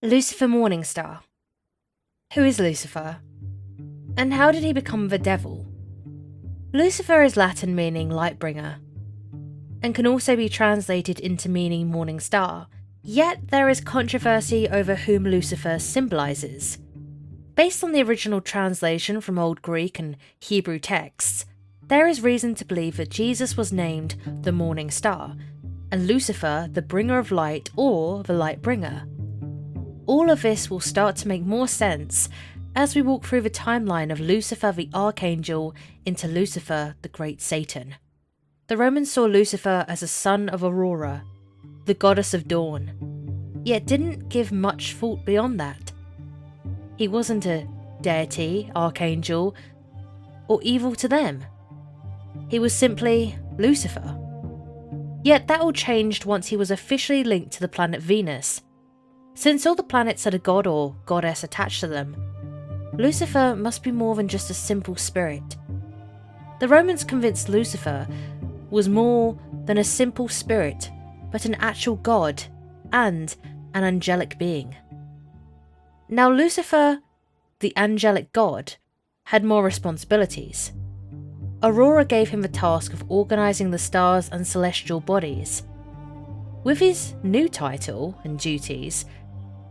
Lucifer Morningstar. Who is Lucifer? And how did he become the devil? Lucifer is Latin meaning light bringer, and can also be translated into meaning morning star, yet there is controversy over whom Lucifer symbolises. Based on the original translation from Old Greek and Hebrew texts, there is reason to believe that Jesus was named the morning star, and Lucifer the bringer of light or the light bringer. All of this will start to make more sense as we walk through the timeline of Lucifer the Archangel into Lucifer the Great Satan. The Romans saw Lucifer as a son of Aurora, the goddess of dawn, yet didn't give much thought beyond that. He wasn't a deity, archangel, or evil to them. He was simply Lucifer. Yet that all changed once he was officially linked to the planet Venus. Since all the planets had a god or goddess attached to them, Lucifer must be more than just a simple spirit. The Romans convinced Lucifer was more than a simple spirit, but an actual god and an angelic being. Now Lucifer, the angelic god, had more responsibilities. Aurora gave him the task of organising the stars and celestial bodies. With his new title and duties,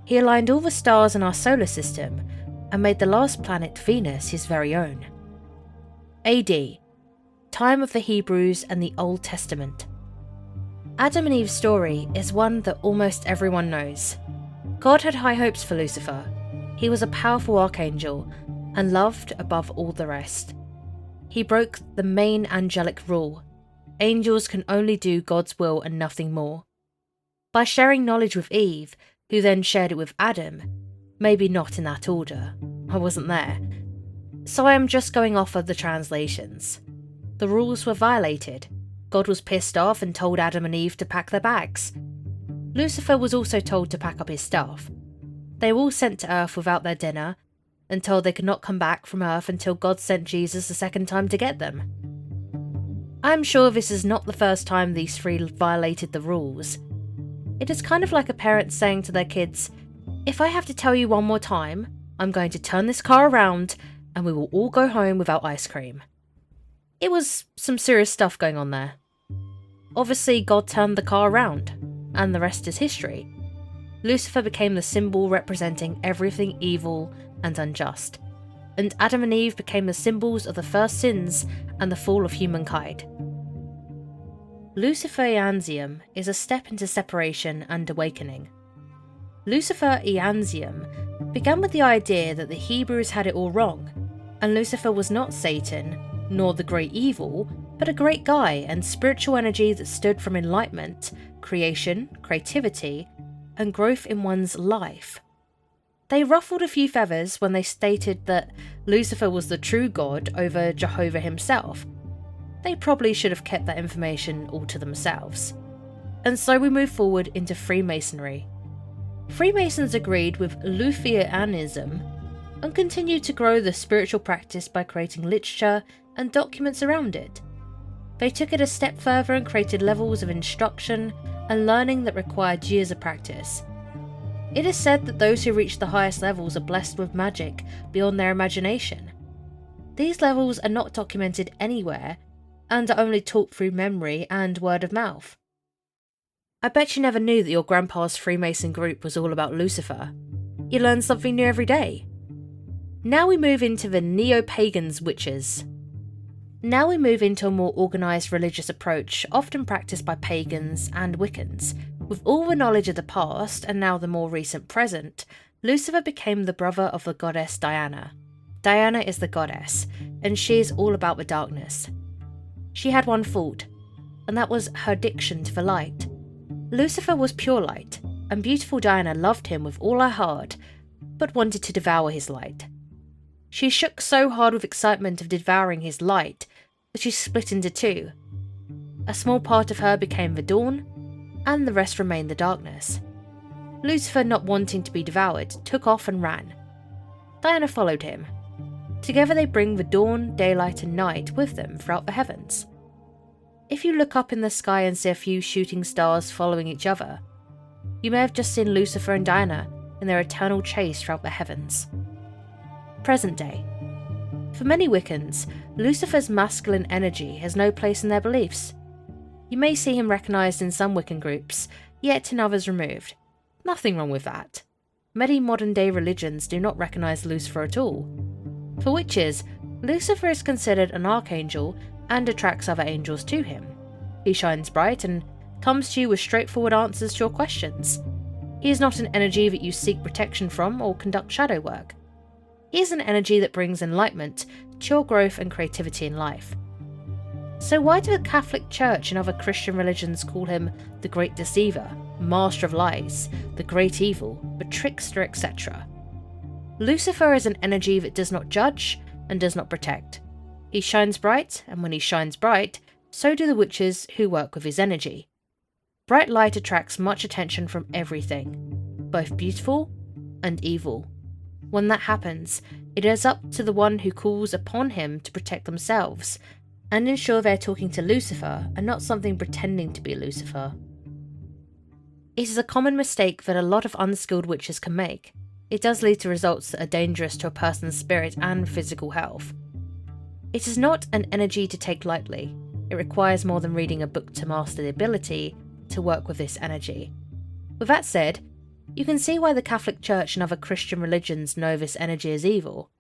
he aligned all the stars in our solar system and made the last planet, Venus, his very own. AD, time of the Hebrews and the Old Testament. Adam and Eve's story is one that almost everyone knows. God had high hopes for Lucifer. He was a powerful archangel and loved above all the rest. He broke the main angelic rule: angels can only do God's will and nothing more. By sharing knowledge with Eve, who then shared it with Adam, maybe not in that order, I wasn't there, so I am just going off of the translations. The rules were violated. God was pissed off and told Adam and Eve to pack their bags. Lucifer was also told to pack up his stuff. They were all sent to Earth without their dinner, and told they could not come back from Earth until God sent Jesus a second time to get them. I am sure this is not the first time these three violated the rules. It is kind of like a parent saying to their kids, "If I have to tell you one more time, I'm going to turn this car around and we will all go home without ice cream." It was some serious stuff going on there. Obviously, God turned the car around, and the rest is history. Lucifer became the symbol representing everything evil and unjust, and Adam and Eve became the symbols of the first sins and the fall of humankind. Luciferianism is a step into separation and awakening. Luciferianism began with the idea that the Hebrews had it all wrong, and Lucifer was not Satan, nor the great evil, but a great guy and spiritual energy that stood from enlightenment, creation, creativity, and growth in one's life. They ruffled a few feathers when they stated that Lucifer was the true god over Jehovah himself. They probably should have kept that information all to themselves. And so we move forward into Freemasonry. Freemasons agreed with Luciferianism and continued to grow the spiritual practice by creating literature and documents around it. They took it a step further and created levels of instruction and learning that required years of practice. It is said that those who reach the highest levels are blessed with magic beyond their imagination. These levels are not documented anywhere and are only taught through memory and word of mouth. I bet you never knew that your grandpa's Freemason group was all about Lucifer. You learn something new every day. Now we move into the neopagans witches. Now we move into a more organised religious approach often practised by pagans and Wiccans. With all the knowledge of the past and now the more recent present, Lucifer became the brother of the goddess Diana. Diana is the goddess, and she is all about the darkness. She had one fault, and that was her addiction to the light. Lucifer was pure light, and beautiful Diana loved him with all her heart, but wanted to devour his light. She shook so hard with excitement of devouring his light that she split into two. A small part of her became the dawn, and the rest remained the darkness. Lucifer, not wanting to be devoured, took off and ran. Diana followed him. Together they bring the dawn, daylight and night with them throughout the heavens. If you look up in the sky and see a few shooting stars following each other, you may have just seen Lucifer and Diana in their eternal chase throughout the heavens. Present day. For many Wiccans, Lucifer's masculine energy has no place in their beliefs. You may see him recognised in some Wiccan groups, yet in others removed. Nothing wrong with that. Many modern-day religions do not recognise Lucifer at all. For witches, Lucifer is considered an archangel and attracts other angels to him. He shines bright and comes to you with straightforward answers to your questions. He is not an energy that you seek protection from or conduct shadow work. He is an energy that brings enlightenment to your growth and creativity in life. So why do the Catholic Church and other Christian religions call him the Great Deceiver, Master of Lies, the Great Evil, the Trickster, etc.? Lucifer is an energy that does not judge and does not protect. He shines bright, and when he shines bright, so do the witches who work with his energy. Bright light attracts much attention from everything, both beautiful and evil. When that happens, it is up to the one who calls upon him to protect themselves and ensure they're talking to Lucifer and not something pretending to be Lucifer. It is a common mistake that a lot of unskilled witches can make. It does lead to results that are dangerous to a person's spirit and physical health. It is not an energy to take lightly. It requires more than reading a book to master the ability to work with this energy. With that said, you can see why the Catholic Church and other Christian religions know this energy is evil.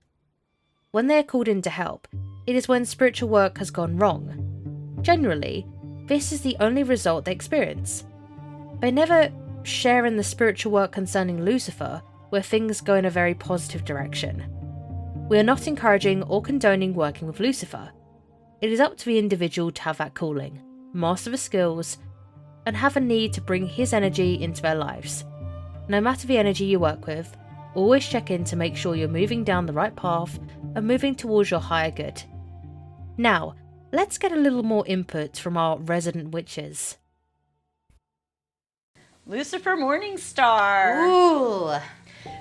When they are called in to help, it is when spiritual work has gone wrong. Generally, this is the only result they experience. They never share in the spiritual work concerning Lucifer, where things go in a very positive direction. We are not encouraging or condoning working with Lucifer. It is up to the individual to have that calling, master the skills, and have a need to bring his energy into their lives. No matter the energy you work with, always check in to make sure you're moving down the right path and moving towards your higher good. Now, let's get a little more input from our resident witches. Lucifer Morningstar. Ooh.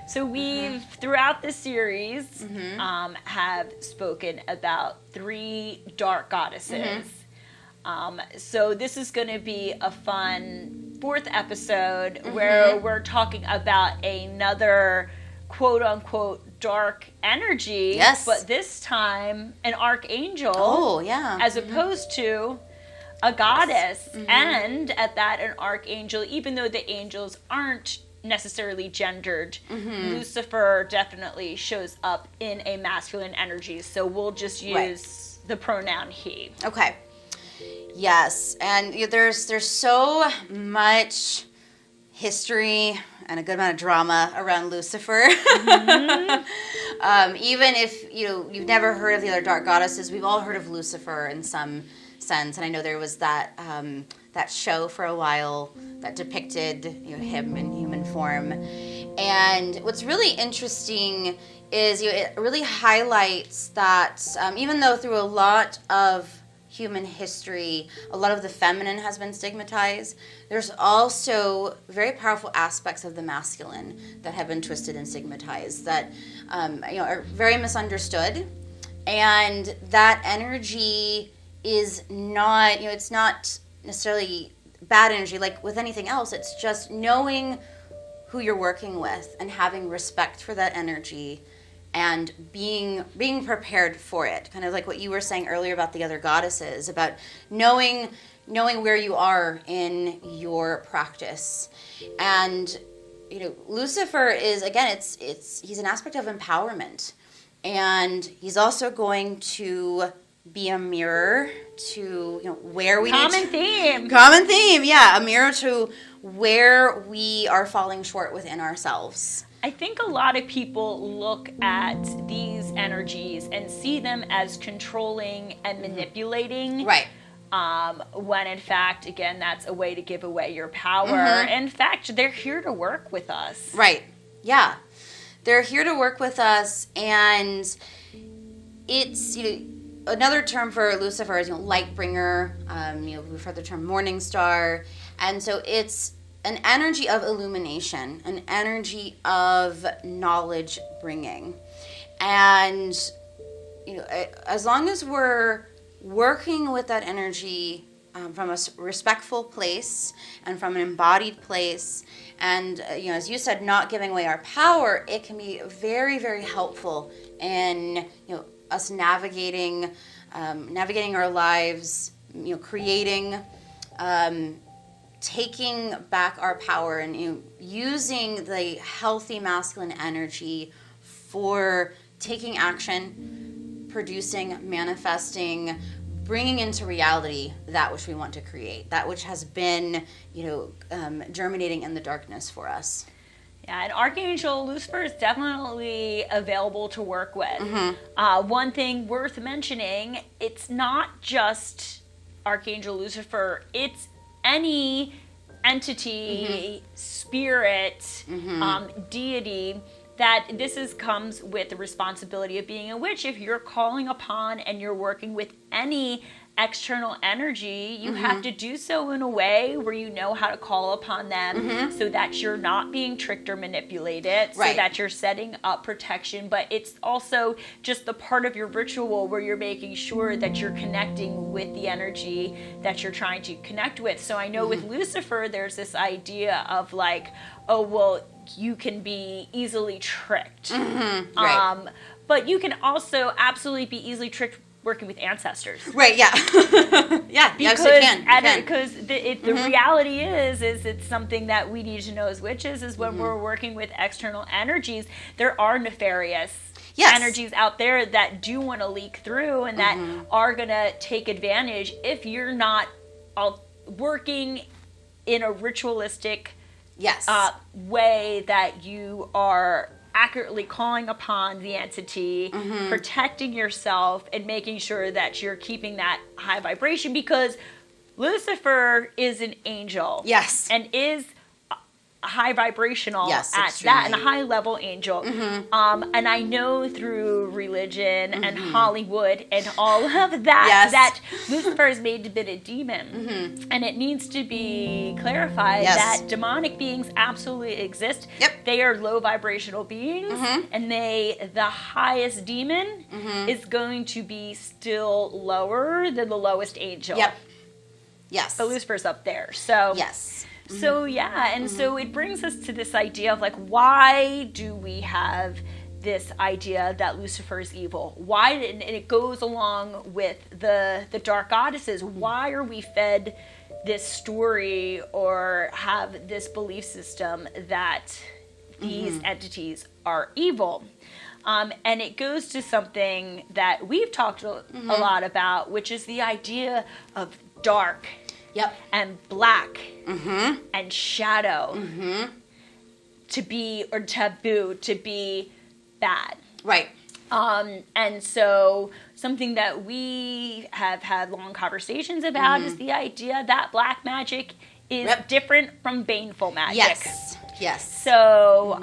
So we've, throughout the series, have spoken about 3 dark goddesses. So this is going to be a fun 4th episode where we're talking about another quote-unquote dark energy. Yes. But this time an archangel. Oh, yeah. As opposed to a goddess. And at that, an archangel, even though the angels aren't necessarily gendered, Lucifer definitely shows up in a masculine energy. So we'll just use the pronoun he. Okay. Yes, and there's so much history and a good amount of drama around Lucifer. Even if you've never heard of the other dark goddesses, we've all heard of Lucifer in some sense. And I know there was that that show for a while that depicted him in human form. And what's really interesting is it really highlights that even though through a lot of human history, a lot of the feminine has been stigmatized, there's also very powerful aspects of the masculine that have been twisted and stigmatized that are very misunderstood. And that energy is not, it's not necessarily bad energy like with anything else. It's just knowing who you're working with and having respect for that energy and being prepared for it. Kind of like what you were saying earlier about the other goddesses, about knowing where you are in your practice. And Lucifer is, again, he's an aspect of empowerment, and he's also going to be a mirror to where we common theme, yeah, a mirror to where we are falling short within ourselves. I think a lot of people look at these energies and see them as controlling and manipulating. Right. When in fact, again, that's a way to give away your power. In fact, they're here to work with us. Right. Yeah. They're here to work with us, and it's, another term for Lucifer is, light bringer. We've heard the term morning star. And so it's an energy of illumination, an energy of knowledge bringing. And, as long as we're working with that energy from a respectful place and from an embodied place. And, as you said, not giving away our power, it can be very, very helpful in, us navigating our lives, creating, taking back our power and using the healthy masculine energy for taking action, producing, manifesting, bringing into reality that which we want to create, that which has been, germinating in the darkness for us. Yeah, and Archangel Lucifer is definitely available to work with. One thing worth mentioning, it's not just Archangel Lucifer, it's any entity, spirit, deity, that comes with the responsibility of being a witch. If you're calling upon and you're working with any external energy, you have to do so in a way where you know how to call upon them so that you're not being tricked or manipulated, so that you're setting up protection. But it's also just the part of your ritual where you're making sure that you're connecting with the energy that you're trying to connect with. So I know with Lucifer, there's this idea of like, oh, well, you can be easily tricked. But you can also absolutely be easily tricked working with ancestors. Right, yeah. Yeah, because the reality is it's something that we need to know as witches, is when we're working with external energies, there are nefarious energies out there that do want to leak through and that are going to take advantage if you're not working in a ritualistic way that you are accurately calling upon the entity, protecting yourself, and making sure that you're keeping that high vibration, because Lucifer is an angel. Yes. And is high vibrational at extremely. that, and a high level angel. And I know through religion and Hollywood and all of that, that Lucifer is made to be a demon. And it needs to be clarified that demonic beings absolutely exist. They are low vibrational beings, and the highest demon is going to be still lower than the lowest angel. But Lucifer's up there. So So so it brings us to this idea of like, why do we have this idea that Lucifer is evil? Why? And it goes along with the dark goddesses. Why are we fed this story or have this belief system that these entities are evil? And it goes to something that we've talked a lot about, which is the idea of dark. And black and shadow to be, or taboo, to be bad. And so something that we have had long conversations about is the idea that black magic is different from baneful magic. So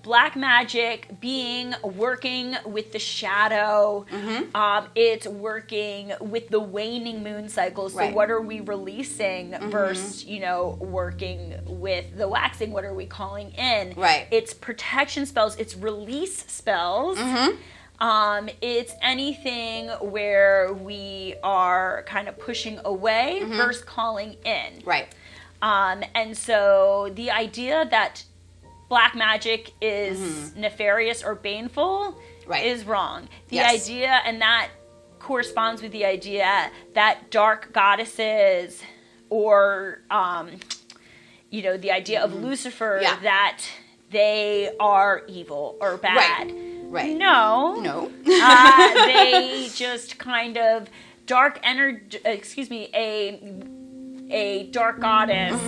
black magic being working with the shadow, it's working with the waning moon cycles. So what are we releasing versus, working with the waxing? What are we calling in? It's protection spells. It's release spells. It's anything where we are kind of pushing away versus calling in. And so the idea that black magic is nefarious or baneful is wrong. The idea, and that corresponds with the idea that dark goddesses or, the idea of Lucifer, that they are evil or bad. No. They just kind of dark energy, a dark goddess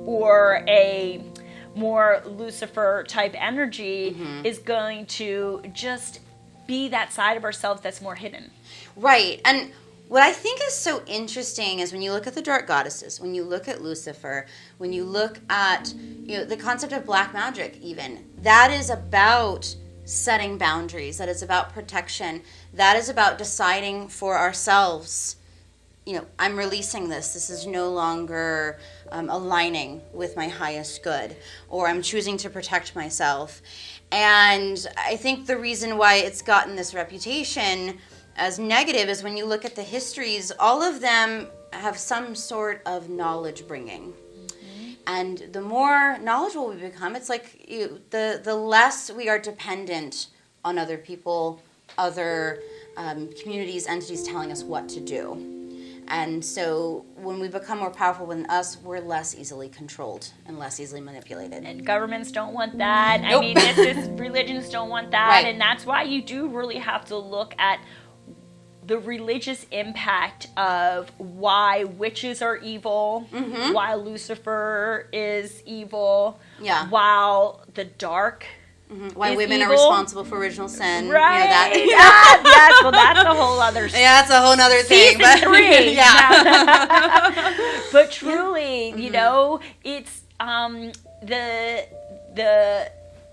or a more Lucifer type energy is going to just be that side of ourselves that's more hidden. And what I think is so interesting is when you look at the dark goddesses, when you look at Lucifer, when you look at the concept of black magic even, that is about setting boundaries, that is about protection, that is about deciding for ourselves, I'm releasing this. This is no longer aligning with my highest good, or I'm choosing to protect myself. And I think the reason why it's gotten this reputation as negative is when you look at the histories, all of them have some sort of knowledge bringing. And the more knowledgeable we become, it's like the less we are dependent on other people, other communities, entities telling us what to do. And so when we become more powerful within us, we're less easily controlled and less easily manipulated. And governments don't want that. Nope. I mean, religions don't want that. Right. And that's why you do really have to look at the religious impact of why witches are evil, why Lucifer is evil, while the dark Why women evil. are responsible for original sin. Right. You know that. Yes, well, that's a whole other Yeah, that's a whole nother thing. Season 3. Yeah. But truly, you know, it's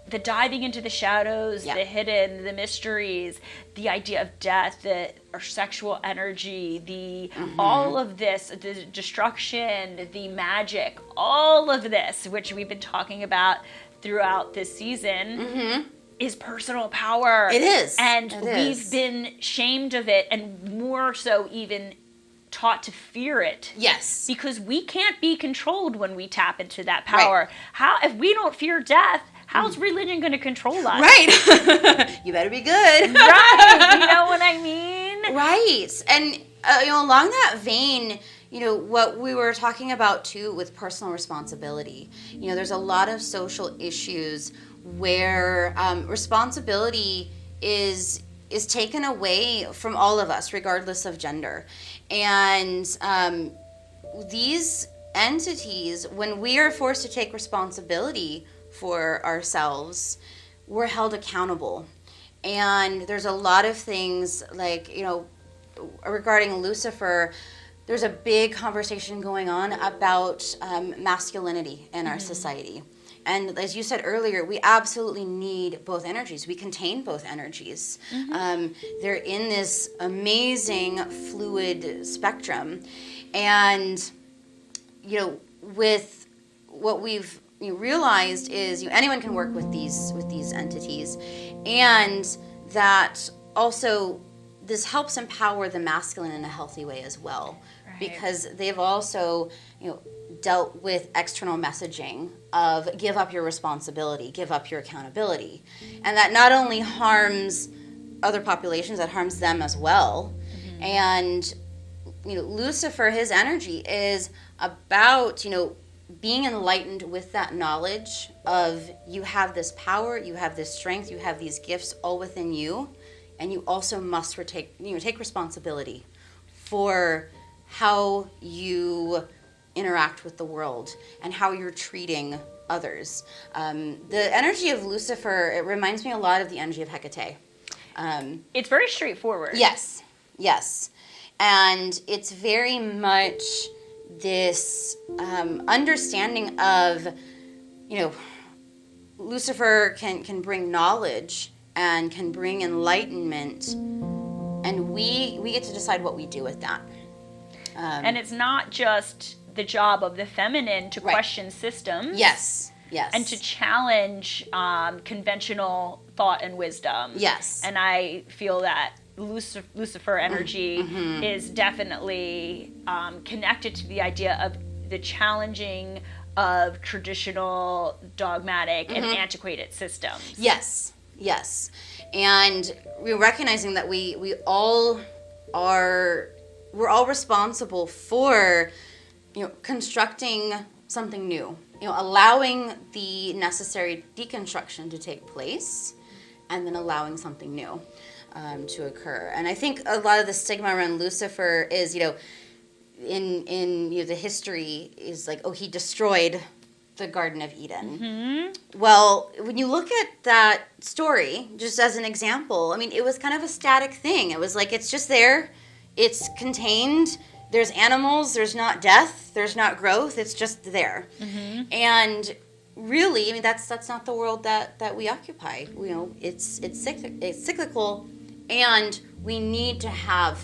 the diving into the shadows, the hidden, the mysteries, the idea of death, our sexual energy, the all of this, the destruction, the magic, all of this, which we've been talking about throughout this season, is personal power. It is. And It we've been shamed of it, and more so even taught to fear it. Yes. Because we can't be controlled when we tap into that power. How, if we don't fear death, how's religion going to control us? Right. You better be good. Right. You know what I mean? Right. And, along that vein, what we were talking about, too, with personal responsibility, there's a lot of social issues where responsibility is taken away from all of us, regardless of gender. And these entities, when we are forced to take responsibility for ourselves, we're held accountable. And there's a lot of things like, regarding Lucifer, there's a big conversation going on about masculinity in our society. And as you said earlier, we absolutely need both energies. We contain both energies. They're in this amazing fluid spectrum. And, with what we've realized is anyone can work with these entities. And that also this helps empower the masculine in a healthy way as well. Right. Because they've also, dealt with external messaging of give up your responsibility, give up your accountability. And that not only harms other populations, that harms them as well. And, Lucifer, his energy is about, being enlightened with that knowledge of you have this power, you have this strength, you have these gifts all within you, and you also must take responsibility for how you interact with the world and how you're treating others. The energy of Lucifer, it reminds me a lot of the energy of Hecate. It's very straightforward. Yes. And it's very much this understanding of, Lucifer can bring knowledge and can bring enlightenment, and we get to decide what we do with that. And it's not just the job of the feminine to question systems. Yes. And to challenge conventional thought and wisdom. Yes. And I feel that Lucifer energy is definitely connected to the idea of the challenging of traditional, dogmatic, and antiquated systems. Yes. And we're recognizing that we're all responsible for, constructing something new, allowing the necessary deconstruction to take place, and then allowing something new to occur. And I think a lot of the stigma around Lucifer is, in the history is like, he destroyed the Garden of Eden. Well, when you look at that story, just as an example, it was kind of a static thing. It was like, it's just there, it's contained, there's animals, there's not death, there's not growth, it's just there. And really, that's not the world that we occupy. It's cyclical, and we need to have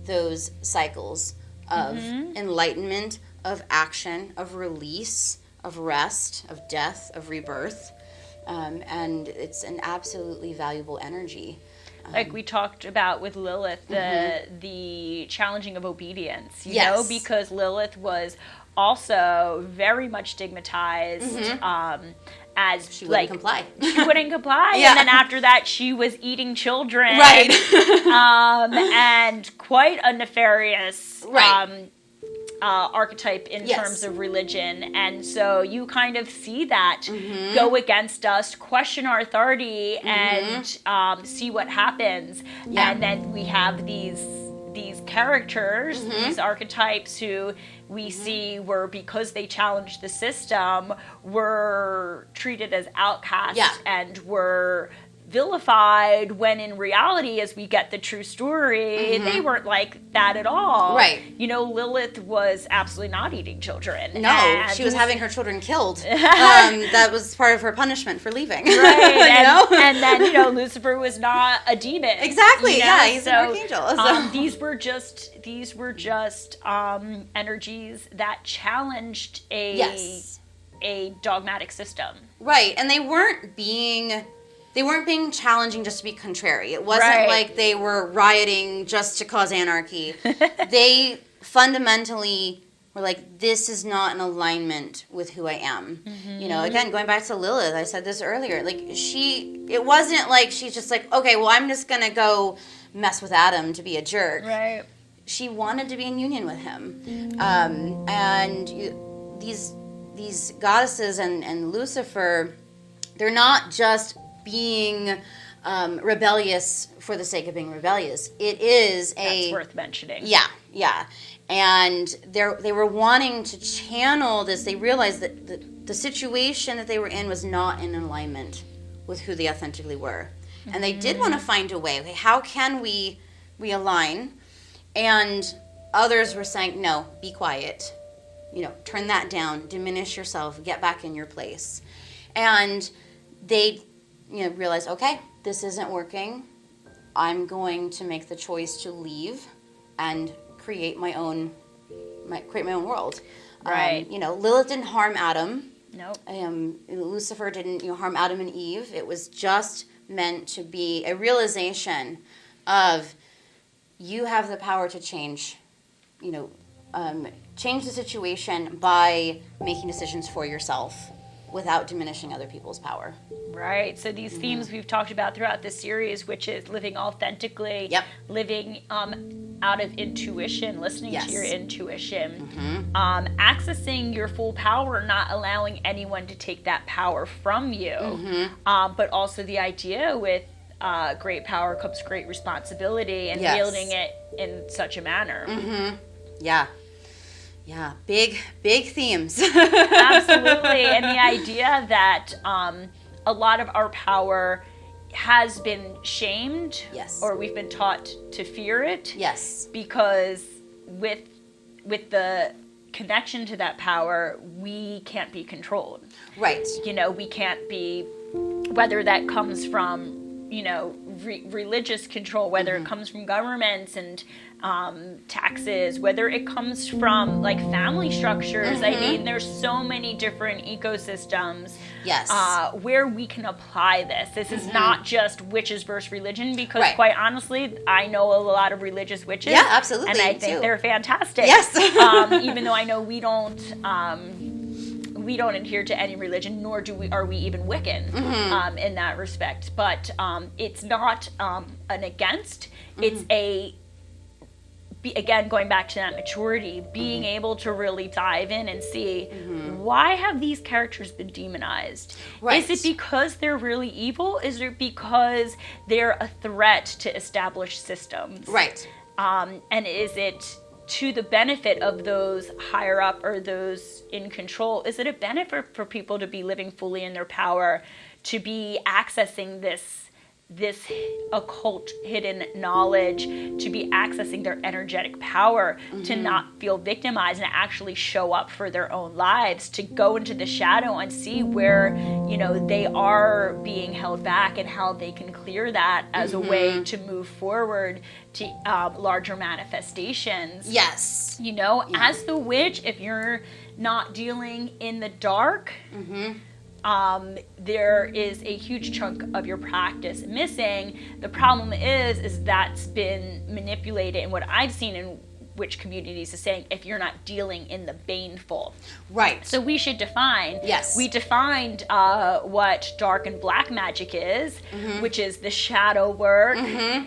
those cycles of enlightenment, of action, of release, of rest, of death, of rebirth, and it's an absolutely valuable energy. like we talked about with Lilith, the challenging of obedience, you Yes. know, because Lilith was also very much stigmatized as She wouldn't comply. She wouldn't comply. Yeah. And then after that, she was eating children. Right. And quite a nefarious Right. Archetype in Yes. terms of religion. And so you kind of see that go against us, question our authority, and see what happens. Yeah. And then we have these characters, these archetypes who we see were, because they challenged the system, were treated as outcasts Yeah. and were vilified, when in reality, as we get the true story, they weren't like that at all. Right. You know, Lilith was absolutely not eating children. No, And- she was having her children killed. That was part of her punishment for leaving. Right, You know? and then, you know, Lucifer was not a demon. Exactly, you know? yeah, he's an archangel, so. These were just energies that challenged Yes. a dogmatic system. Right, and they weren't being challenging just to be contrary. It wasn't Right. like they were rioting just to cause anarchy. They fundamentally were like, this is not in alignment with who I am. You know, again, going back to Lilith, I said this earlier, like it wasn't like she's just like, okay, well, I'm just going to go mess with Adam to be a jerk. Right. She wanted to be in union with him. These goddesses and Lucifer, they're not just being rebellious for the sake of being rebellious. It is That's worth mentioning. yeah. And they were wanting to channel this. They realized that the situation that they were in was not in alignment with who they authentically were. And they did want to find a way. Okay, how can we align? And others were saying, no, be quiet. You know, turn that down, diminish yourself, get back in your place. And they, you know, realized, okay, this isn't working. I'm going to make the choice to leave and create my own world. Right. You know, Lilith didn't harm Adam. Nope. Lucifer didn't, you know, harm Adam and Eve. It was just meant to be a realization of you have the power to change, you know, change the situation by making decisions for yourself without diminishing other people's power. Right. So these themes we've talked about throughout this series, which is living authentically, Yep. living out of intuition, listening Yes. to your intuition, accessing your full power, not allowing anyone to take that power from you, but also the idea with great power comes great responsibility, and Yes. wielding it in such a manner. Yeah, big themes. Absolutely. And the idea that a lot of our power has been shamed, Yes. or we've been taught to fear it, Yes. because with the connection to that power, we can't be controlled. Right. You know, we can't be, whether that comes from, you know, religious control, whether it comes from governments and taxes, whether it comes from like family structures. I mean, there's so many different ecosystems Yes. where we can apply this. This is not just witches versus religion, because Right. quite honestly, I know a lot of religious witches. Yeah, absolutely, And I me think too. they're fantastic. Yes. Even though I know we don't adhere to any religion, nor are we even Wiccan in that respect. But it's not an against. It's again, going back to that maturity, being able to really dive in and see, why have these characters been demonized? Right. Is it because they're really evil? Is it because they're a threat to established systems? Right. And is it to the benefit of those higher up or those in control? Is it a benefit for people to be living fully in their power, to be accessing this occult hidden knowledge, to be accessing their energetic power, to not feel victimized and actually show up for their own lives, to go into the shadow and see where, you know, they are being held back and how they can clear that as a way to move forward to larger manifestations. Yes. You know, as the witch, if you're not dealing in the dark, there is a huge chunk of your practice missing. The problem is that's been manipulated, and what I've seen in witch communities is saying if you're not dealing in the baneful. Right. So we should define. Yes. We defined what dark and black magic is, which is the shadow work.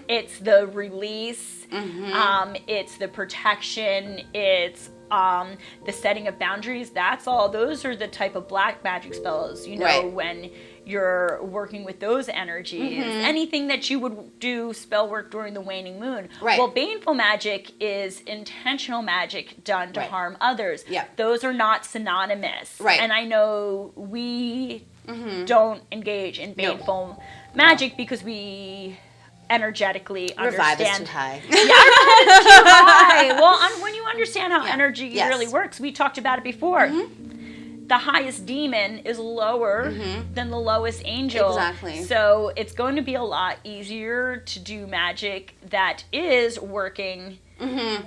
It's the release. It's the protection. It's the setting of boundaries. That's all. Those are the type of black magic spells, you know, right. when you're working with those energies. Anything that you would do spell work during the waning moon. Right. Well, baneful magic is intentional magic done to right. harm others. Yeah. Those are not synonymous. Right. And I know we don't engage in baneful magic because we energetically Revive understand. is too high. Yeah, it's too high. Well, when you understand how energy Yes. really works, we talked about it before. The highest demon is lower than the lowest angel. Exactly. So it's going to be a lot easier to do magic that is working,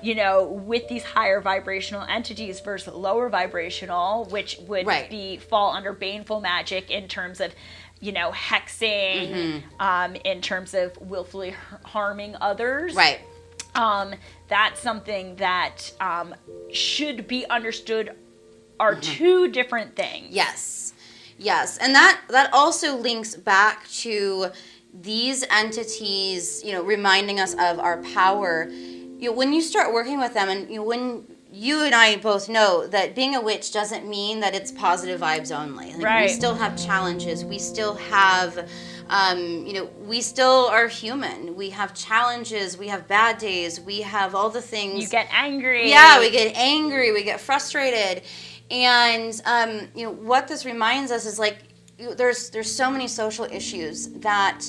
you know, with these higher vibrational entities versus lower vibrational, which would right. fall under baneful magic in terms of, you know, hexing, in terms of willfully harming others. Right. That's something that should be understood are two different things. Yes. Yes. And that also links back to these entities, you know, reminding us of our power. You know, when you start working with them, and when you and I both know that being a witch doesn't mean that it's positive vibes only. Like, right. We still have challenges. We still have, you know, we still are human. We have challenges. We have bad days. We have all the things. You get angry. Yeah, we get angry. We get frustrated. And, you know, what this reminds us is, like, there's so many social issues that,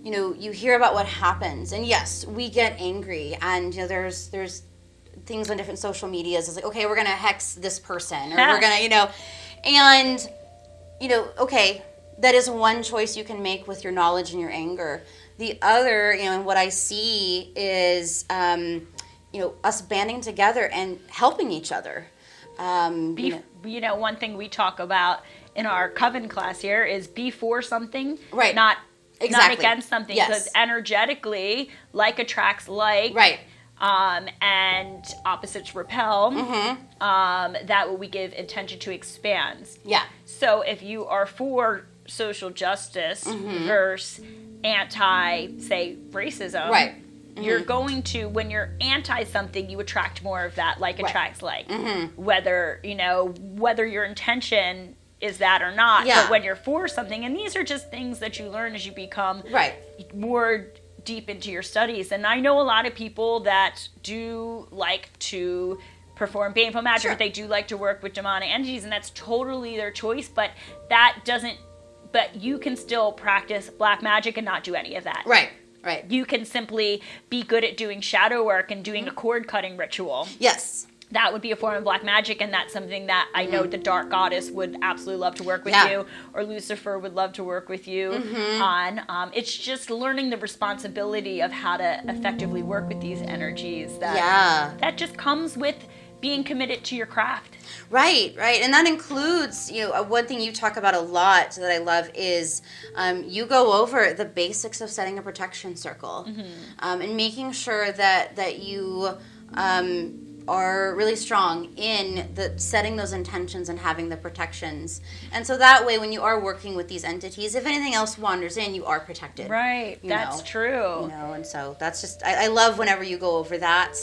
you know, you hear about what happens. And yes, we get angry. And, you know, there's things on different social medias. It's like, okay, we're going to hex this person. Or we're going to, you know. And, you know, okay, that is one choice you can make with your knowledge and your anger. The other, you know, and what I see is, you know, us banding together and helping each other. You know, one thing we talk about in our coven class here is be for something, right? Not exactly. against something, because energetically, like attracts like, right? And opposites repel. That we give intention to expands. Yeah. So if you are for social justice versus anti, say, racism, right? You're going to, when you're anti something, you attract more of that, like attracts like. Whether, you know, whether your intention is that or not. Yeah. But when you're for something, and these are just things that you learn as you become more deep into your studies. And I know a lot of people that do like to perform baneful magic, but they do like to work with demonic entities, and that's totally their choice, but that doesn't, but you can still practice black magic and not do any of that. Right. Right. You can simply be good at doing shadow work and doing a cord cutting ritual. Yes. That would be a form of black magic, and that's something that I know the Dark Goddess would absolutely love to work with you, or Lucifer would love to work with you on. It's just learning the responsibility of how to effectively work with these energies. That just comes with being committed to your craft. Right, right. And that includes, you know, one thing you talk about a lot that I love is you go over the basics of setting a protection circle and making sure that you are really strong in the setting those intentions and having the protections. And so that way, when you are working with these entities, if anything else wanders in, you are protected. Right, that's true. You know, and so that's just, I love whenever you go over that.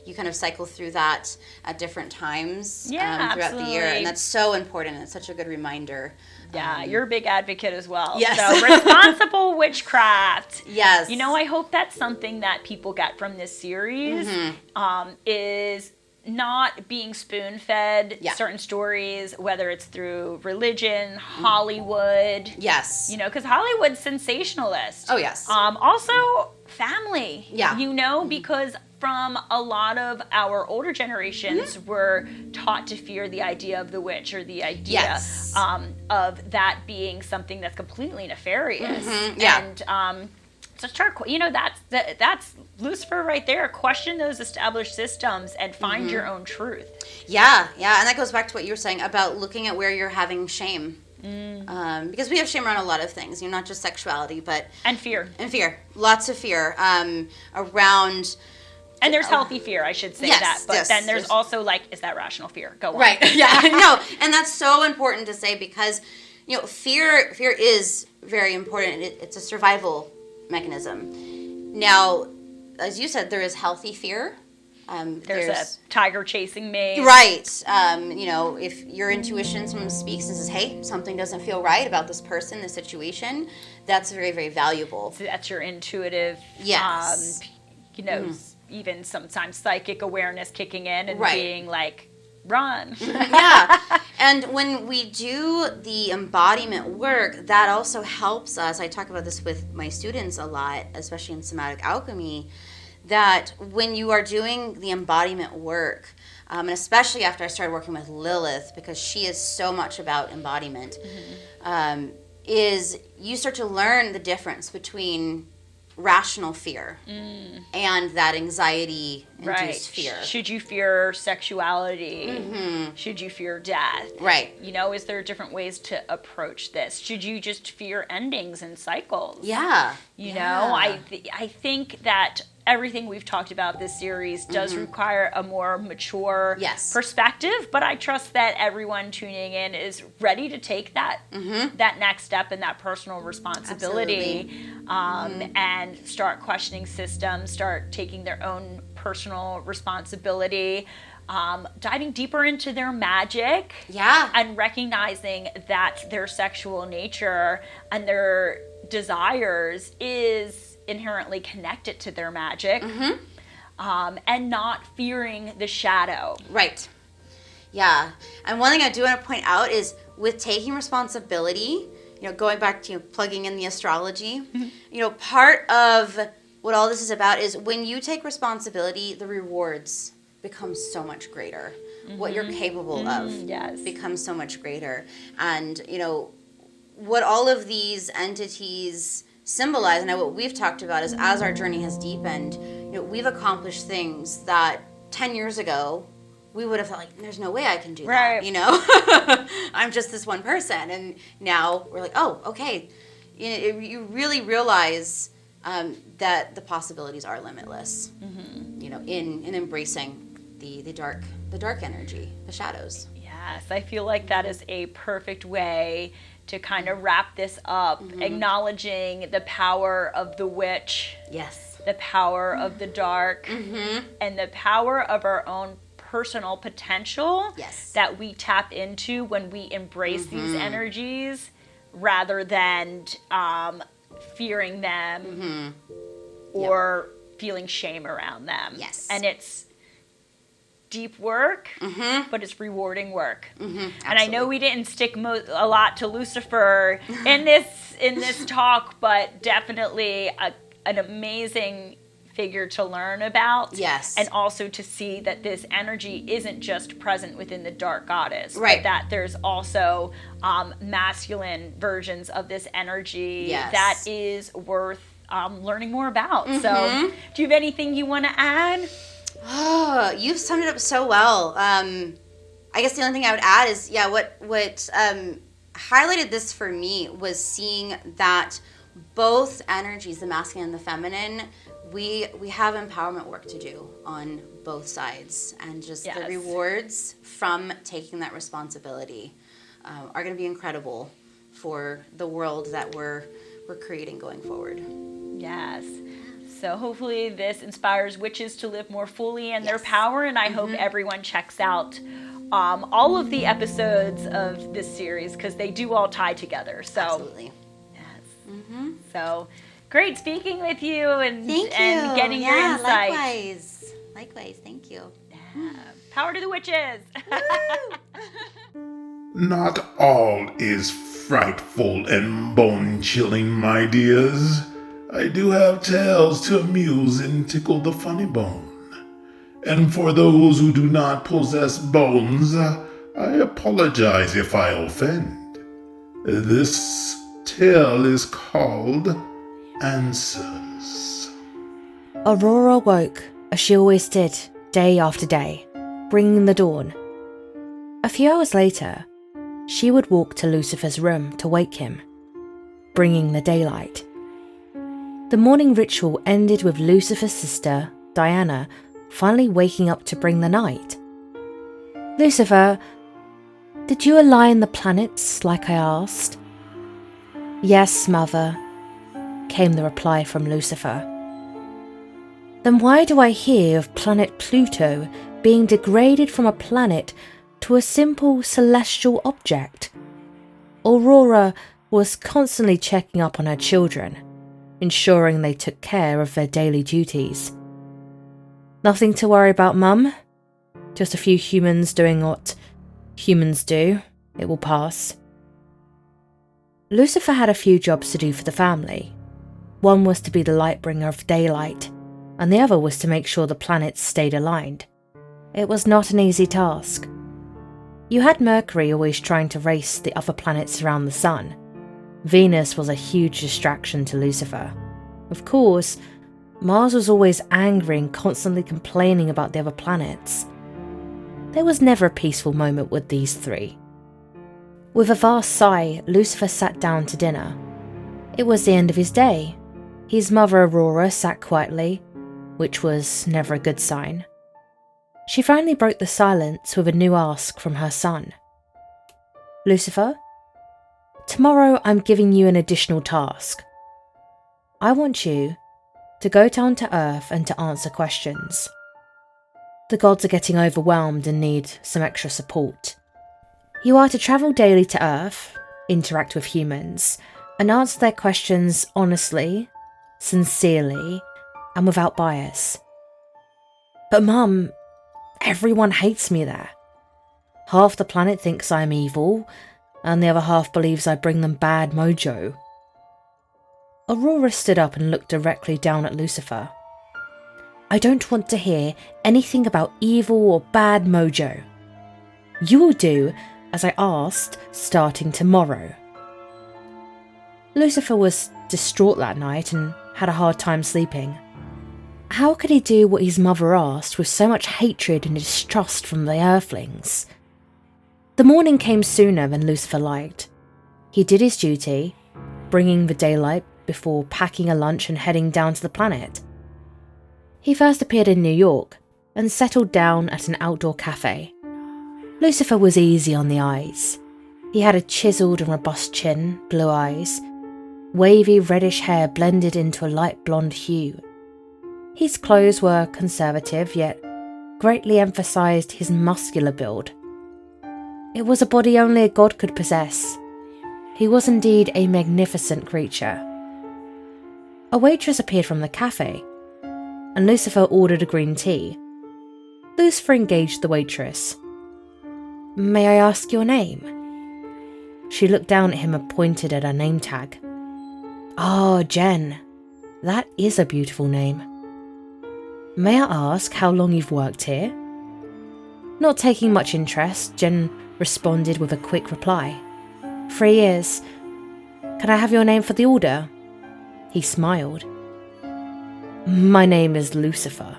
You kind of cycle through that at different times throughout the year. And that's so important. It's such a good reminder. Yeah, you're a big advocate as well. Yes. So responsible witchcraft. Yes. You know, I hope that's something that people get from this series is not being spoon-fed certain stories, whether it's through religion, Hollywood. Yes. You know, because Hollywood's sensationalist. Oh, yes. Also, family. Yeah. You know, because from a lot of our older generations were taught to fear the idea of the witch, or the idea of that being something that's completely nefarious. And so start, you know, that's Lucifer right there. Question those established systems and find your own truth. Yeah, yeah. And that goes back to what you were saying about looking at where you're having shame. Because we have shame around a lot of things, not just sexuality, but... And fear. And fear. Lots of fear around... And there's healthy fear, I should say that. But then there's also is that rational fear? Go on. Right. Yeah. No. And that's so important to say because, fear is very important. It's a survival mechanism. Now, as you said, there is healthy fear. There's a tiger chasing me. Right. If your intuition, someone speaks and says, hey, something doesn't feel right about this person, this situation, that's very, very valuable. So that's your intuitive, yes. Even sometimes psychic awareness kicking in and right. being like, run. Yeah. And when we do the embodiment work, that also helps us. I talk about this with my students a lot, especially in somatic alchemy, that when you are doing the embodiment work, and especially after I started working with Lilith, because she is so much about embodiment, is you start to learn the difference between rational fear and that anxiety-induced fear. Should you fear sexuality? Should you fear death? Right. Is there different ways to approach this? Should you just fear endings and cycles? Yeah. I think that everything we've talked about this series does require a more mature perspective, but I trust that everyone tuning in is ready to take that that next step and that personal responsibility and start questioning systems, start taking their own personal responsibility, diving deeper into their magic and recognizing that their sexual nature and their desires is inherently connected to their magic, and not fearing the shadow. Right. Yeah. And one thing I do want to point out is with taking responsibility, going back to plugging in the astrology, part of what all this is about is when you take responsibility, the rewards become so much greater. What you're capable of becomes so much greater. And, what all of these entities symbolize, and what we've talked about is as our journey has deepened, we've accomplished things that 10 years ago we would have felt like there's no way I can do that. I'm just this one person, and now we're like, oh, okay. You really realize that the possibilities are limitless. In embracing the dark energy, the shadows. Yes, I feel like that is a perfect way to kind of wrap this up, acknowledging the power of the witch, the power of the dark, and the power of our own personal potential that we tap into when we embrace these energies rather than fearing them or feeling shame around them. And it's deep work, but it's rewarding work. And I know we didn't stick a lot to Lucifer in this talk, but definitely an amazing figure to learn about. And also to see that this energy isn't just present within the dark goddess, but that there's also masculine versions of this energy that is worth learning more about. So do you have anything you want to add? Oh, you've summed it up so well. I guess the only thing I would add is, what highlighted this for me was seeing that both energies, the masculine and the feminine, we have empowerment work to do on both sides, and just the rewards from taking that responsibility are going to be incredible for the world that we're creating going forward. So hopefully this inspires witches to live more fully in their power, and I hope everyone checks out all of the episodes of this series because they do all tie together. So absolutely. So great speaking with you and getting your insight. Likewise. Thank you. Power to the witches. Not all is frightful and bone-chilling, my dears. I do have tales to amuse and tickle the funny bone. And for those who do not possess bones, I apologize if I offend. This tale is called Answers. Aurora woke, as she always did, day after day, bringing the dawn. A few hours later, she would walk to Lucifer's room to wake him, bringing the daylight. The morning ritual ended with Lucifer's sister, Diana, finally waking up to bring the night. "Lucifer, did you align the planets like I asked?" "Yes, Mother," came the reply from Lucifer. "Then why do I hear of planet Pluto being degraded from a planet to a simple celestial object?" Aurora was constantly checking up on her children, ensuring they took care of their daily duties. "Nothing to worry about, Mum. Just a few humans doing what humans do. It will pass." Lucifer had a few jobs to do for the family. One was to be the light bringer of daylight, and the other was to make sure the planets stayed aligned. It was not an easy task. You had Mercury always trying to race the other planets around the sun. Venus was a huge distraction to Lucifer. Of course, Mars was always angry and constantly complaining about the other planets. There was never a peaceful moment with these three. With a vast sigh, Lucifer sat down to dinner. It was the end of his day. His mother Aurora sat quietly, which was never a good sign. She finally broke the silence with a new ask from her son. "Lucifer, tomorrow I'm giving you an additional task. I want you to go down to Earth and to answer questions. The gods are getting overwhelmed and need some extra support. You are to travel daily to Earth, interact with humans, and answer their questions honestly, sincerely, and without bias." "But Mum, everyone hates me there. Half the planet thinks I'm evil, and the other half believes I bring them bad mojo." Aurora stood up and looked directly down at Lucifer. "I don't want to hear anything about evil or bad mojo. You will do as I asked starting tomorrow." Lucifer was distraught that night and had a hard time sleeping. How could he do what his mother asked with so much hatred and distrust from the Earthlings? The morning came sooner than Lucifer liked. He did his duty, bringing the daylight before packing a lunch and heading down to the planet. He first appeared in New York and settled down at an outdoor cafe. Lucifer was easy on the eyes. He had a chiseled and robust chin, blue eyes, wavy reddish hair blended into a light blonde hue. His clothes were conservative, yet greatly emphasized his muscular build. It was a body only a god could possess. He was indeed a magnificent creature. A waitress appeared from the cafe, and Lucifer ordered a green tea. Lucifer engaged the waitress. "May I ask your name?" She looked down at him and pointed at her name tag. "Ah, Jen. That is a beautiful name. May I ask how long you've worked here?" Not taking much interest, Jen responded with a quick reply. 3 years. Can I have your name for the order?" He smiled. "My name is Lucifer."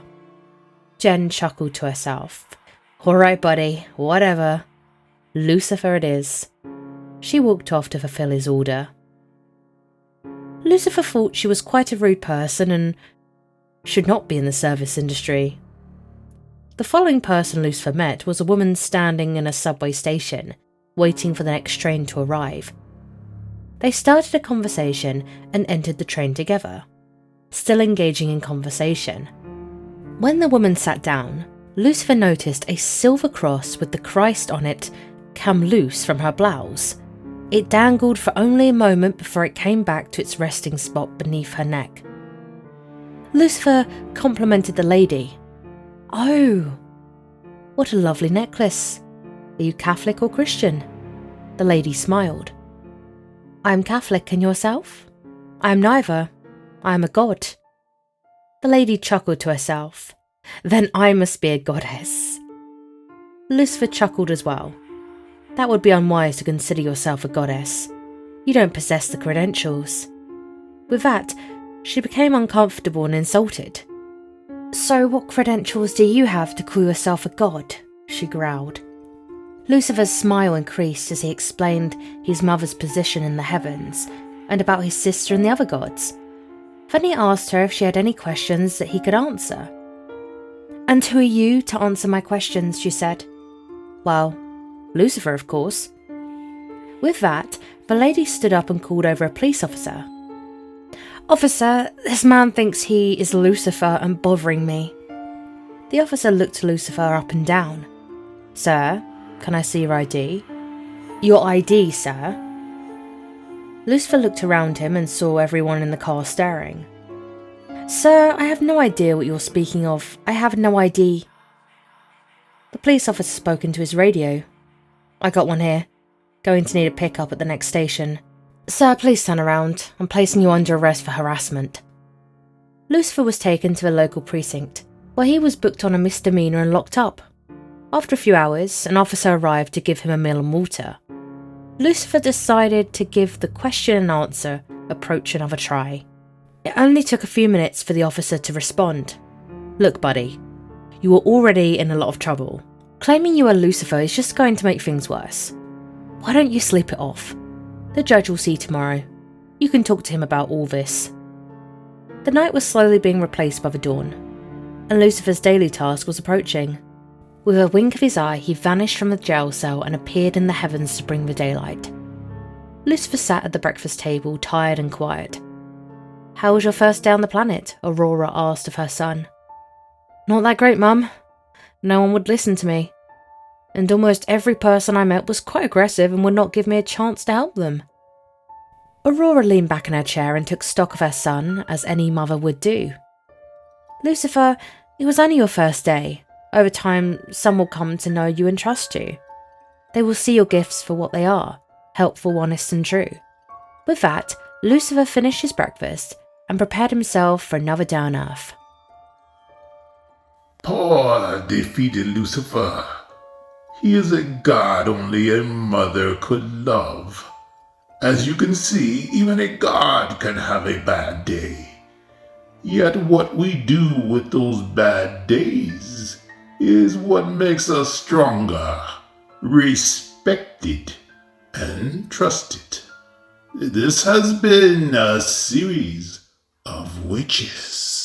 Jen chuckled to herself. "Alright, buddy, whatever. Lucifer it is." She walked off to fulfill his order. Lucifer thought she was quite a rude person and should not be in the service industry. The following person Lucifer met was a woman standing in a subway station, waiting for the next train to arrive. They started a conversation and entered the train together, still engaging in conversation. When the woman sat down, Lucifer noticed a silver cross with the Christ on it come loose from her blouse. It dangled for only a moment before it came back to its resting spot beneath her neck. Lucifer complimented the lady. "Oh, what a lovely necklace. Are you Catholic or Christian?" The lady smiled. "I'm Catholic, and yourself?" "I am neither. I am a god." The lady chuckled to herself. "Then I must be a goddess." Lucifer chuckled as well. "That would be unwise to consider yourself a goddess. You don't possess the credentials." With that, she became uncomfortable and insulted. "So what credentials do you have to call yourself a god?" she growled. Lucifer's smile increased as he explained his mother's position in the heavens and about his sister and the other gods. Then he asked her if she had any questions that he could answer. "And who are you to answer my questions?" she said. "Well, Lucifer, of course." With that, the lady stood up and called over a police officer. "Officer, this man thinks he is Lucifer and bothering me." The officer looked Lucifer up and down. "Sir, can I see your ID?" "Your ID, sir?" Lucifer looked around him and saw everyone in the car staring. "Sir, I have no idea what you're speaking of. I have no ID." The police officer spoke into his radio. "I got one here. Going to need a pickup at the next station. Sir, please turn around. I'm placing you under arrest for harassment." Lucifer was taken to a local precinct, where he was booked on a misdemeanor and locked up. After a few hours, an officer arrived to give him a meal and water. Lucifer decided to give the question and answer approach another try. It only took a few minutes for the officer to respond. "Look, buddy, you are already in a lot of trouble. Claiming you are Lucifer is just going to make things worse. Why don't you sleep it off? The judge will see you tomorrow. You can talk to him about all this." The night was slowly being replaced by the dawn, and Lucifer's daily task was approaching. With a wink of his eye, he vanished from the jail cell and appeared in the heavens to bring the daylight. Lucifer sat at the breakfast table, tired and quiet. "How was your first day on the planet?" Aurora asked of her son. "Not that great, Mum. No one would listen to me. And almost every person I met was quite aggressive and would not give me a chance to help them." Aurora leaned back in her chair and took stock of her son, as any mother would do. "Lucifer, it was only your first day. Over time, some will come to know you and trust you. They will see your gifts for what they are, helpful, honest and true." With that, Lucifer finished his breakfast and prepared himself for another day on Earth. Poor defeated Lucifer. He is a god only a mother could love. As you can see, even a god can have a bad day. Yet what we do with those bad days is what makes us stronger, respected, and trusted. This has been a series of witches.